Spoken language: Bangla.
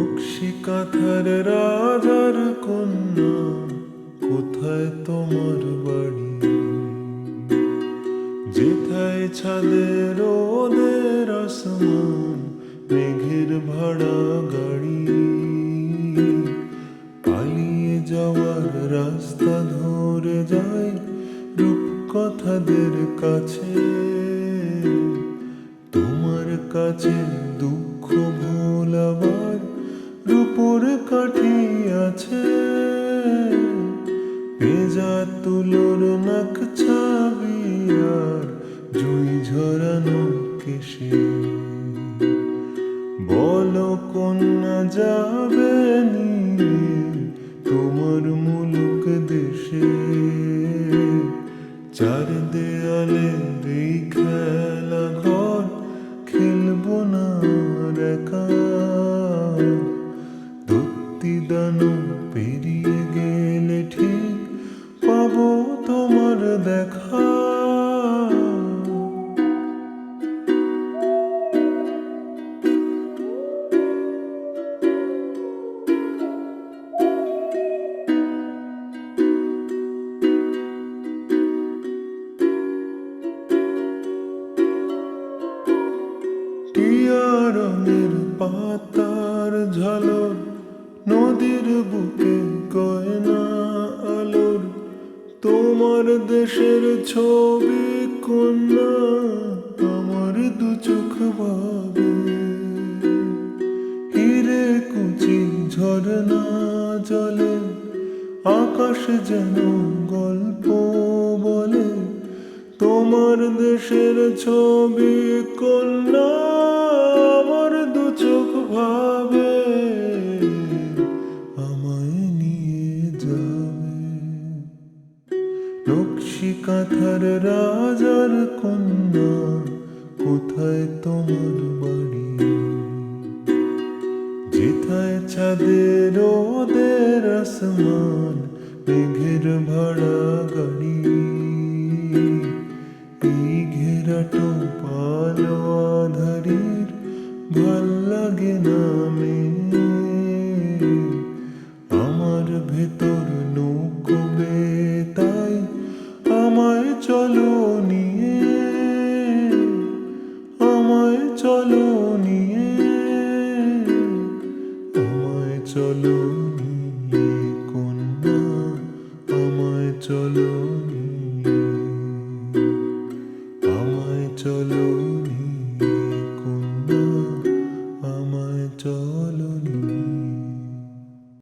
নকশি কাঁথার রাজার কন্যা, কোথায় তোমার বাড়ি? যেথায় ছাদের রোদের আসমান, মেঘের ভাড়া গাড়ি। পালিয়ে যাওয়ার রাস্তা ধরে যায় রূপকথাদের কাছে। তোমার কাছে দুঃখ ভোলাবার রূপোর কাঠি আছে। ভেজা তুলোর নাক ছাবি আর জুই ঝরানো কেশে। বলো কন্যা যাবে নিয়ে তোমার মুলুক দেশে। চার দেয়ালে এই খেলা ঘর, খেলবো না আর একা। দত্তি দানব পেরিয়ে গেলে ঠিক পাবো তোমার দেখা। টিয়া রঙের পাতার ঝালর, নদীর বুকে গয়না আলোর। তোমার দেশের ছবি কন্যা আমার দু চোখ ভাবে। হিরে কুচি ঝরনা জলে আকাশ যেন গল্প বলে। তোমার দেশের ছবি কন্যা আমার দু চোখ ভাবে। আমায় নিয়ে যাবে নকশি কাঁথার রাজার কন্যা, কোথায় তোমার বাড়ি? যেথায় ছাদের রোদের আসমান, মেঘের ভাড়া গাড়ি। এই ঘেরাটো পালো আধারির ভাল লাগে না মে। আমার ভেতর নৌকো তাই আমায় চলো নিয়ে। আমায় চলো নিয়ে, আমায় চলো নিয়ে কন্যা, আমায় চলো নিয়ে, আমায় চলো।